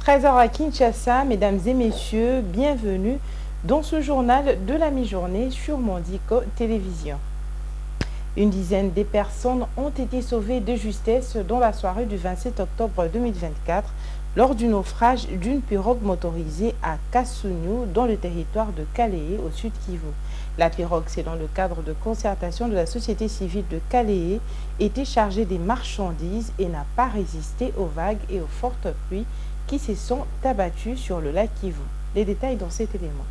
13h à Kinshasa, mesdames et messieurs, bienvenue dans ce journal de la mi-journée sur Mondico Télévision. Une dizaine de personnes ont été sauvées de justesse dans la soirée du 27 octobre 2024 lors du naufrage d'une pirogue motorisée à Kassugnou dans le territoire de Kalehe au sud Kivu. La pirogue, c'est dans le cadre de concertation de la société civile de Kalehe, était chargée des marchandises et n'a pas résisté aux vagues et aux fortes pluies qui se sont abattues sur le lac Kivu. Les détails dans cet élément.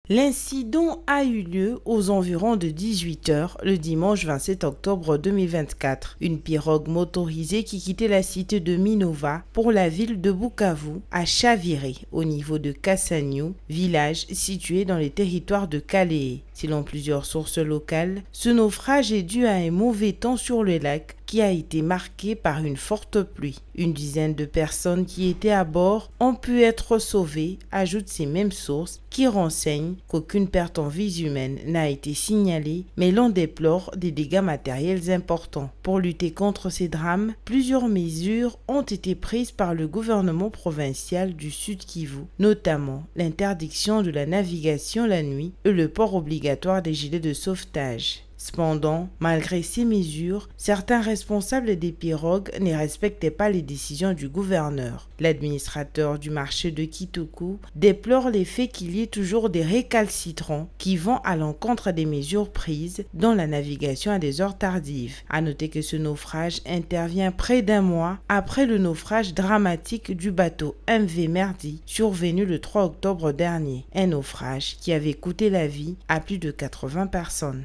L'incident a eu lieu aux environs de 18 h le dimanche 27 octobre 2024. Une pirogue motorisée qui quittait la cité de Minova pour la ville de Bukavu a chaviré au niveau de Kassugnou, village situé dans les territoires de Kalehe. Selon plusieurs sources locales, ce naufrage est dû à un mauvais temps sur le lac qui a été marqué par une forte pluie. Une dizaine de personnes qui étaient à bord ont pu être sauvées, ajoutent ces mêmes sources qui renseignent qu'aucune perte en vies humaines n'a été signalée, mais l'on déplore des dégâts matériels importants. Pour lutter contre ces drames, plusieurs mesures ont été prises par le gouvernement provincial du Sud Kivu, notamment l'interdiction de la navigation la nuit et le port obligatoire des gilets de sauvetage. Cependant, malgré ces mesures, certains responsables des pirogues ne respectaient pas les décisions du gouverneur. L'administrateur du marché de Kitoko déplore les faits qu'il y ait toujours des récalcitrants qui vont à l'encontre des mesures prises dans la navigation à des heures tardives. À noter que ce naufrage intervient près d'un mois après le naufrage dramatique du bateau MV Merdi survenu le 3 octobre dernier. Un naufrage qui avait coûté la vie à plus de 80 personnes.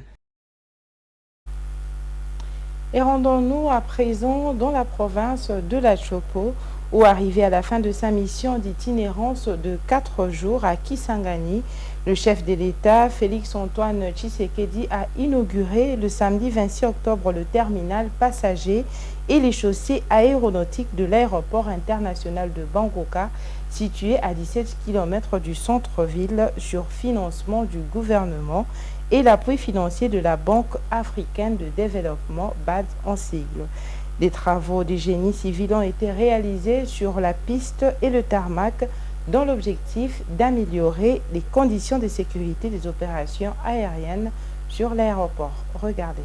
Et rendons-nous à présent dans la province de la Chopo, où arrivé à la fin de sa mission d'itinérance de 4 jours à Kisangani, le chef de l'État, Félix-Antoine Tshisekedi, a inauguré le samedi 26 octobre le terminal passager et les chaussées aéronautiques de l'aéroport international de Bangoka, situé à 17 km du centre-ville sur financement du gouvernement et l'appui financier de la Banque africaine de développement, BAD en sigle. Des travaux de génie civil ont été réalisés sur la piste et le tarmac dans l'objectif d'améliorer les conditions de sécurité des opérations aériennes sur l'aéroport. Regardez.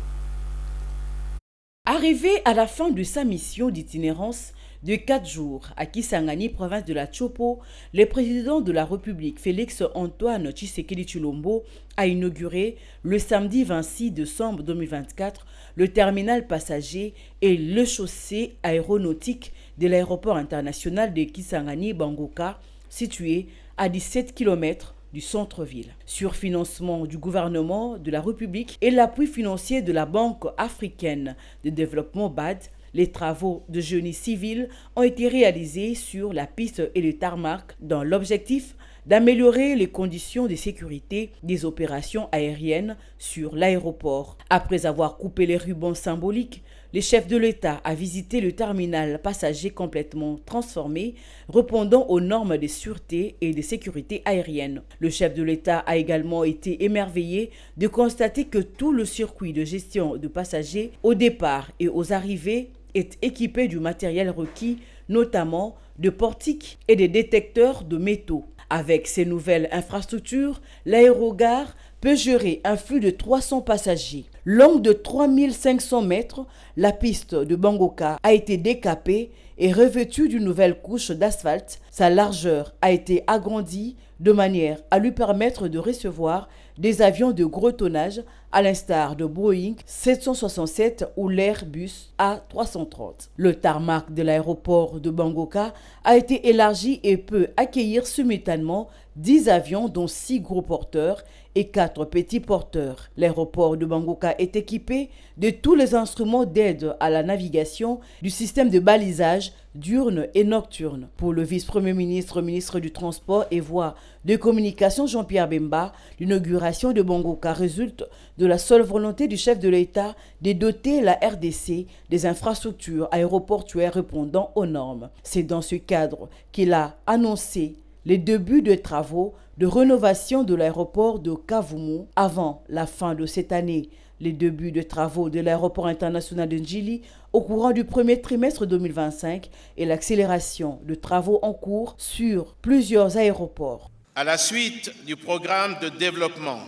Arrivé à la fin de sa mission d'itinérance de 4 jours à Kisangani, province de la Chopo, le président de la République, Félix-Antoine Tshisekedi Tshilombo, a inauguré le samedi 26 décembre 2024 le terminal passager et le chaussée aéronautique de l'aéroport international de Kisangani Bangoka, situé à 17 km du centre-ville. Sur financement du gouvernement de la République et l'appui financier de la Banque africaine de développement BAD, les travaux de génie civil ont été réalisés sur la piste et le tarmac dans l'objectif d'améliorer les conditions de sécurité des opérations aériennes sur l'aéroport. Après avoir coupé les rubans symboliques, le chef de l'État a visité le terminal passager complètement transformé, répondant aux normes de sûreté et de sécurité aérienne. Le chef de l'État a également été émerveillé de constater que tout le circuit de gestion de passagers au départ et aux arrivées est équipé du matériel requis, notamment de portiques et des détecteurs de métaux. Avec ces nouvelles infrastructures, l'aérogare peut gérer un flux de 300 passagers. Longue de 3500 mètres, la piste de Bangoka a été décapée et revêtue d'une nouvelle couche d'asphalte. Sa largeur a été agrandie de manière à lui permettre de recevoir des avions de gros tonnage à l'instar de Boeing 767 ou l'Airbus A330. Le tarmac de l'aéroport de Bangoka a été élargi et peut accueillir simultanément 10 avions dont 6 gros porteurs et 4 petits porteurs. L'aéroport de Bangoka est équipé de tous les instruments d'aide à la navigation du système de balisage diurne et nocturne. Pour le vice-premier ministre, ministre du Transport et Voies de Communication Jean-Pierre Bemba, l'inauguration de Bangoka résulte de la seule volonté du chef de l'État de doter la RDC des infrastructures aéroportuaires répondant aux normes. C'est dans ce cadre qu'il a annoncé les débuts de travaux de rénovation de l'aéroport de Kavumu avant la fin de cette année Les débuts de travaux de l'aéroport international de Njili au courant du premier trimestre 2025 et l'accélération de travaux en cours sur plusieurs aéroports. À la suite du programme de développement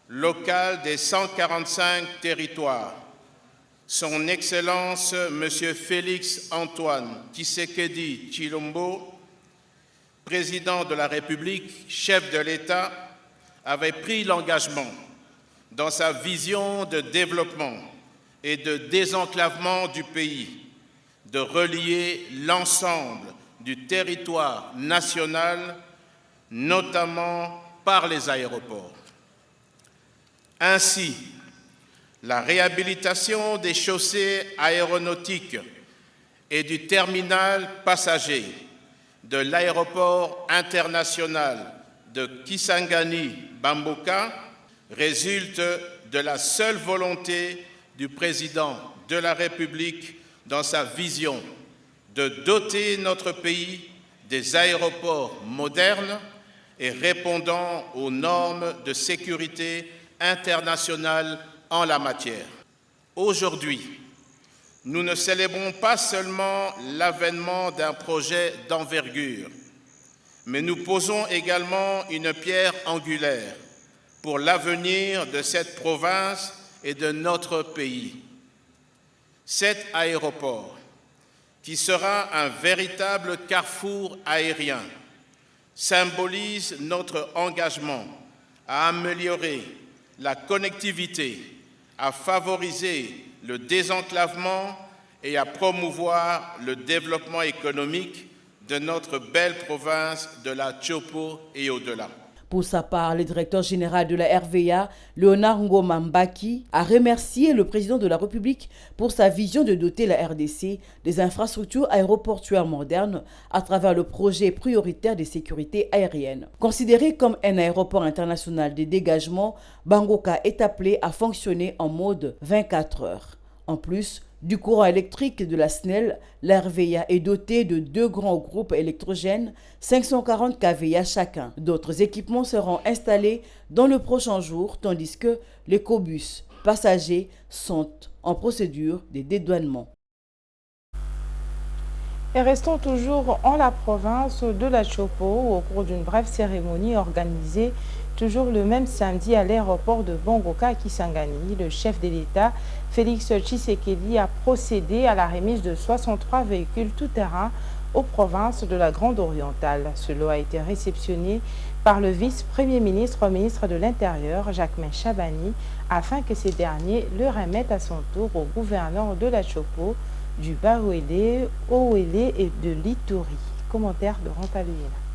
local des 145 territoires, Son Excellence M. Félix Antoine Tshisekedi Tshilombo, président de la République, chef de l'État, avait pris l'engagement dans sa vision de développement et de désenclavement du pays de relier l'ensemble du territoire national, notamment par les aéroports. Ainsi, la réhabilitation des chaussées aéronautiques et du terminal passager de l'aéroport international de Kisangani-Bamboka résulte de la seule volonté du président de la République dans sa vision de doter notre pays des aéroports modernes et répondant aux normes de sécurité internationale en la matière. Aujourd'hui, nous ne célébrons pas seulement l'avènement d'un projet d'envergure, mais nous posons également une pierre angulaire pour l'avenir de cette province et de notre pays. Cet aéroport, qui sera un véritable carrefour aérien, symbolise notre engagement à améliorer la connectivité, à favoriser le désenclavement et à promouvoir le développement économique de notre belle province de la Tshopo et au-delà. Pour sa part, le directeur général de la RVA, Léonard Ngoma Mbaki, a remercié le président de la République pour sa vision de doter la RDC des infrastructures aéroportuaires modernes à travers le projet prioritaire de sécurité aérienne. Considéré comme un aéroport international de dégagement, Bangoka est appelé à fonctionner en mode 24 heures. En plus du courant électrique de la SNEL, la RVA est dotée de 2 grands groupes électrogènes, 540 kVA chacun. D'autres équipements seront installés dans le prochain jour, tandis que les cobus passagers sont en procédure de dédouanement. Et restons toujours en la province de la Tshopo au cours d'une brève cérémonie organisée toujours le même samedi à l'aéroport de Bangoka à Kisangani. Le chef de l'État, Félix Tshisekedi, a procédé à la remise de 63 véhicules tout-terrain aux provinces de la Grande Orientale. Cela a été réceptionné par le vice-premier ministre, ministre de l'Intérieur, Jacquemain Chabani, afin que ces derniers le remettent à son tour au gouverneur de la Tshopo, du Bas-Ouélé, Ouélé et de l'Ituri. Commentaire de Rampaluyela.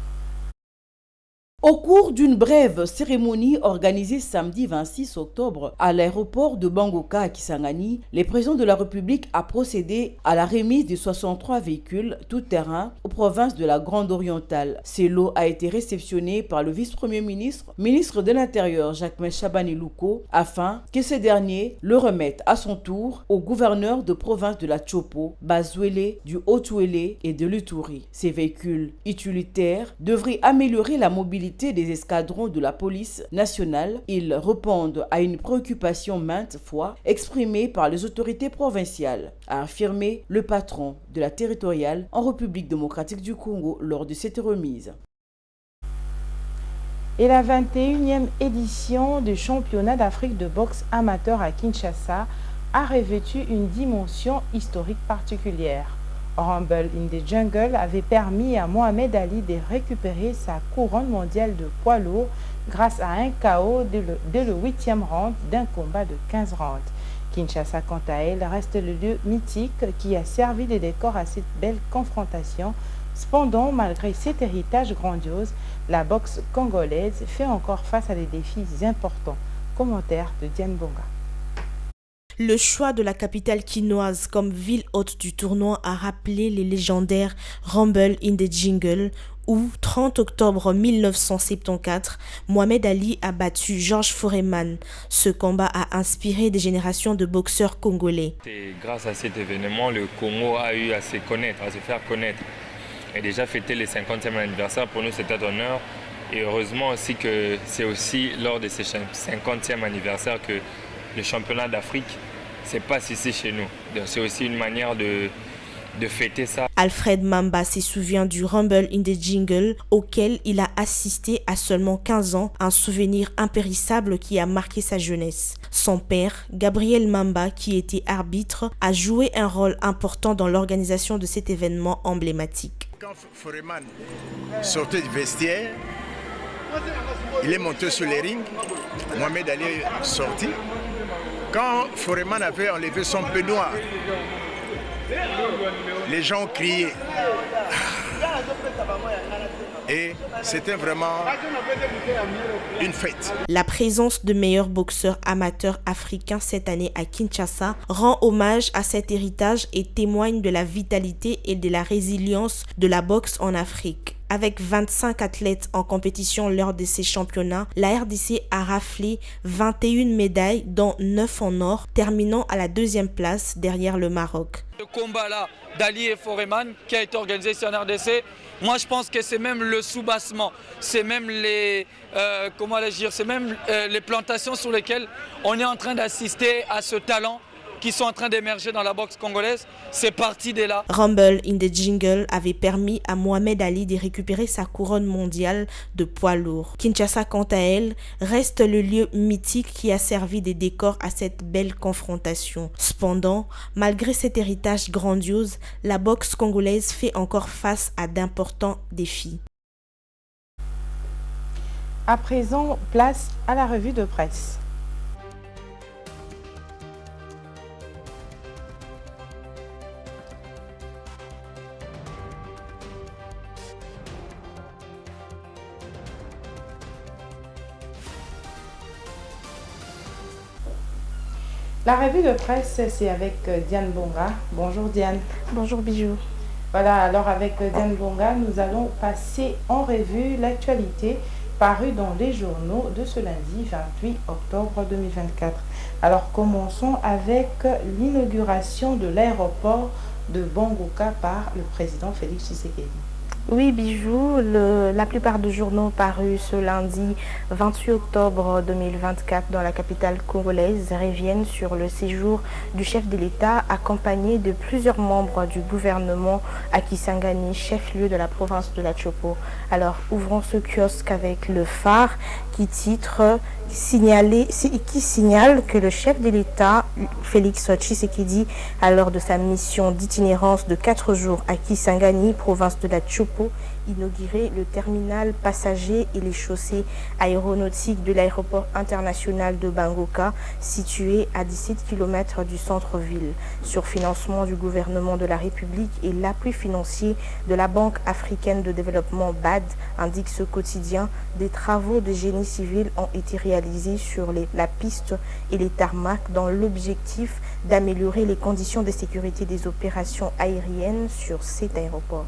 Au cours d'une brève cérémonie organisée samedi 26 octobre à l'aéroport de Bangoka à Kisangani, le président de la République a procédé à la remise de 63 véhicules tout-terrain aux provinces de la Grande Orientale. Ce lot a été réceptionné par le vice-premier ministre, ministre de l'Intérieur Jacquemain Chabani Louko, afin que ce dernier le remette à son tour au gouverneur de province de la Tshopo, Bas-Ouélé, du Haut-Ouélé et de l'Ituri. Ces véhicules utilitaires devraient améliorer la mobilité des escadrons de la police nationale. Ils répondent à une préoccupation maintes fois exprimée par les autorités provinciales, a affirmé le patron de la territoriale en République démocratique du Congo lors de cette remise. Et la 21e édition du championnat d'Afrique de boxe amateur à Kinshasa a revêtu une dimension historique particulière. Rumble in the Jungle avait permis à Mohamed Ali de récupérer sa couronne mondiale de poids lourd grâce à un KO dès le 8e round d'un combat de 15 rounds. Kinshasa, quant à elle, reste le lieu mythique qui a servi de décor à cette belle confrontation. Cependant, malgré cet héritage grandiose, la boxe congolaise fait encore face à des défis importants. Commentaire de Diane Bonga. Le choix de la capitale quinoise comme ville hôte du tournoi a rappelé les légendaires Rumble in the Jungle où, 30 octobre 1974, Mohamed Ali a battu Georges Foreman. Ce combat a inspiré des générations de boxeurs congolais. Grâce à cet événement, le Congo a eu à se connaître, à se faire connaître. Et déjà fêter le 50e anniversaire, pour nous c'est un honneur. Et heureusement aussi que c'est aussi lors de ce 50e anniversaire que le championnat d'Afrique, c'est pas ici chez nous. Donc c'est aussi une manière de fêter ça. Alfred Mamba se souvient du Rumble in the Jungle auquel il a assisté à seulement 15 ans, un souvenir impérissable qui a marqué sa jeunesse. Son père, Gabriel Mamba, qui était arbitre, a joué un rôle important dans l'organisation de cet événement emblématique. Quand Foreman sortait du vestiaire, il est monté sur les rings, Mohamed Ali est sorti. Quand Foreman avait enlevé son peignoir, les gens criaient. Et c'était vraiment une fête. La présence de meilleurs boxeurs amateurs africains cette année à Kinshasa rend hommage à cet héritage et témoigne de la vitalité et de la résilience de la boxe en Afrique. Avec 25 athlètes en compétition lors de ces championnats, la RDC a raflé 21 médailles, dont 9 en or, terminant à la 2e place derrière le Maroc. Le combat-là d'Ali et Foreman qui a été organisé ici en RDC, moi je pense que c'est même le soubassement, c'est même les les plantations sur lesquelles on est en train d'assister à ce talent qui sont en train d'émerger dans la boxe congolaise, c'est parti de là. Rumble in the Jungle avait permis à Mohamed Ali de récupérer sa couronne mondiale de poids lourd. Kinshasa, quant à elle, reste le lieu mythique qui a servi de décor à cette belle confrontation. Cependant, malgré cet héritage grandiose, la boxe congolaise fait encore face à d'importants défis. À présent, place à la revue de presse. La revue de presse, c'est avec Diane Bonga. Bonjour Diane. Bonjour Bijou. Voilà, alors avec Diane Bonga, nous allons passer en revue l'actualité parue dans les journaux de ce lundi 28 octobre 2024. Alors commençons avec l'inauguration de l'aéroport de Bangoka par le président Félix Tshisekedi. Oui, Bijou, la plupart des journaux parus ce lundi 28 octobre 2024 dans la capitale congolaise reviennent sur le séjour du chef de l'État accompagné de plusieurs membres du gouvernement à Kisangani, chef-lieu de la province de la Chopo. Alors, ouvrons ce kiosque avec le phare qui signale que le chef de l'État, Félix Tshisekedi, lors de sa mission d'itinérance de 4 jours à Kisangani, province de la Chopo, inauguré le terminal passager et les chaussées aéronautiques de l'aéroport international de Bangoka, situé à 17 km du centre-ville. Sur financement du gouvernement de la République et l'appui financier de la Banque africaine de développement BAD, indique ce quotidien, des travaux de génie civil ont été réalisés sur la piste et les tarmacs dans l'objectif d'améliorer les conditions de sécurité des opérations aériennes sur cet aéroport.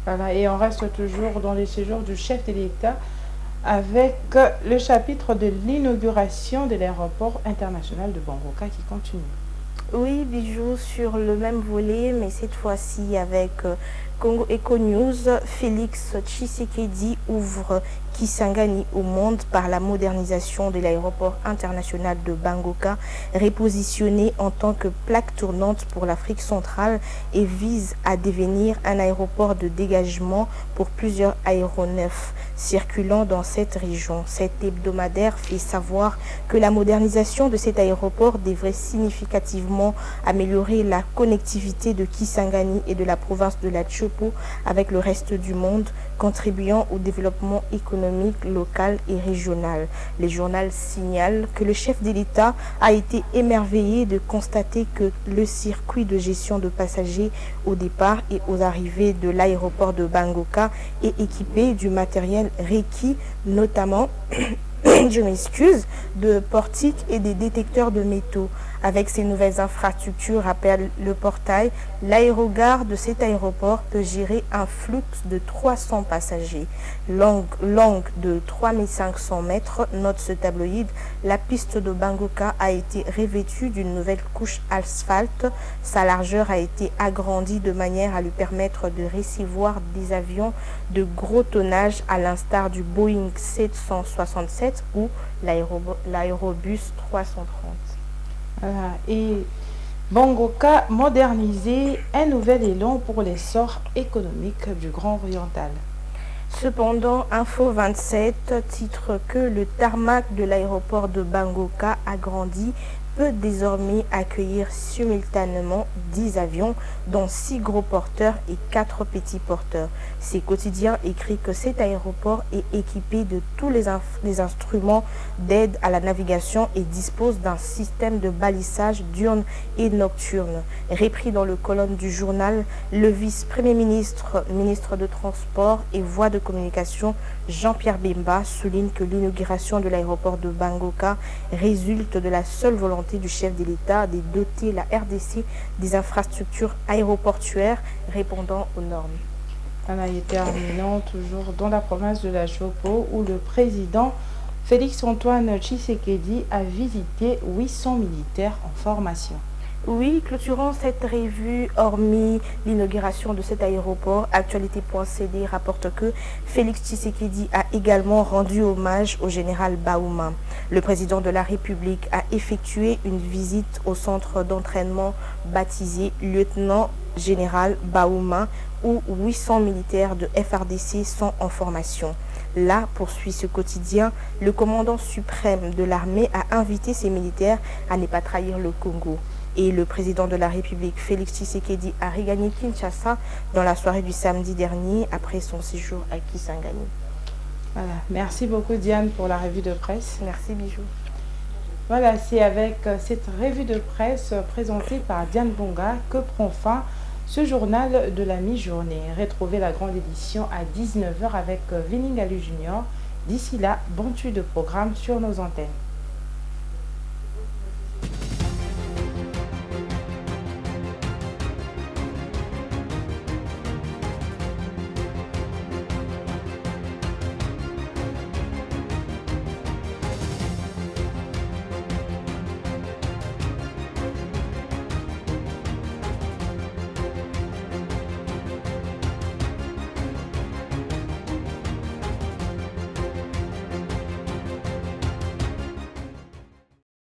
Voilà, et on reste toujours dans les séjours du chef de l'État avec le chapitre de l'inauguration de l'aéroport international de Bangoka qui continue. Oui, Bijou, sur le même volet, mais cette fois-ci avec Congo Eco News, Félix Tshisekedi ouvre Kisangani au monde par la modernisation de l'aéroport international de Bangoka, repositionné en tant que plaque tournante pour l'Afrique centrale et vise à devenir un aéroport de dégagement pour plusieurs aéronefs circulant dans cette région. Cet hebdomadaire fait savoir que la modernisation de cet aéroport devrait significativement améliorer la connectivité de Kisangani et de la province de la Chopo avec le reste du monde, contribuant au développement économique local et régional. Le journal signale que le chef de l'État a été émerveillé de constater que le circuit de gestion de passagers au départ et aux arrivées de l'aéroport de Bangoka est équipé du matériel requis, notamment je m'excuse, de portiques et des détecteurs de métaux. Avec ces nouvelles infrastructures, rappelle le portail, l'aérogare de cet aéroport peut gérer un flux de 300 passagers. Longue de 3500 mètres, note ce tabloïd, la piste de Bangoka a été revêtue d'une nouvelle couche asphalte. Sa largeur a été agrandie de manière à lui permettre de recevoir des avions de gros tonnage à l'instar du Boeing 767 ou l'aérobus 330. Voilà. Et Bangoka modernisé, un nouvel élan pour l'essor économique du Grand Oriental. Cependant, Info 27 titre que le tarmac de l'aéroport de Bangoka a grandi, peut désormais accueillir simultanément 10 avions, dont 6 gros porteurs et 4 petits porteurs. Ces quotidiens écrit que cet aéroport est équipé de tous les instruments d'aide à la navigation et dispose d'un système de balisage diurne et nocturne. Repris dans le colonne du journal, le vice-premier ministre, ministre de Transport et Voies de communication, Jean-Pierre Bemba, souligne que l'inauguration de l'aéroport de Bangoka résulte de la seule volonté du chef de l'État de doter la RDC des infrastructures aéroportuaires répondant aux normes. Voilà, et terminant toujours dans la province de la Chopo où le président Félix-Antoine Tshisekedi a visité 800 militaires en formation. Oui, clôturant cette revue, hormis l'inauguration de cet aéroport, Actualité.cd rapporte que Félix Tshisekedi a également rendu hommage au général Baouma. Le président de la République a effectué une visite au centre d'entraînement baptisé Lieutenant Général Baouma où 800 militaires de FARDC sont en formation. Là, poursuit ce quotidien, le commandant suprême de l'armée a invité ses militaires à ne pas trahir le Congo. Et le président de la République, Félix Tshisekedi, a regagné Kinshasa dans la soirée du samedi dernier après son séjour à Kisangani. Voilà, merci beaucoup Diane pour la revue de presse. Merci Bijou. Voilà, c'est avec cette revue de presse présentée par Diane Bonga que prend fin ce journal de la mi-journée. Retrouvez la grande édition à 19h avec Viningalu Junior. D'ici là, bon tu de programme sur nos antennes.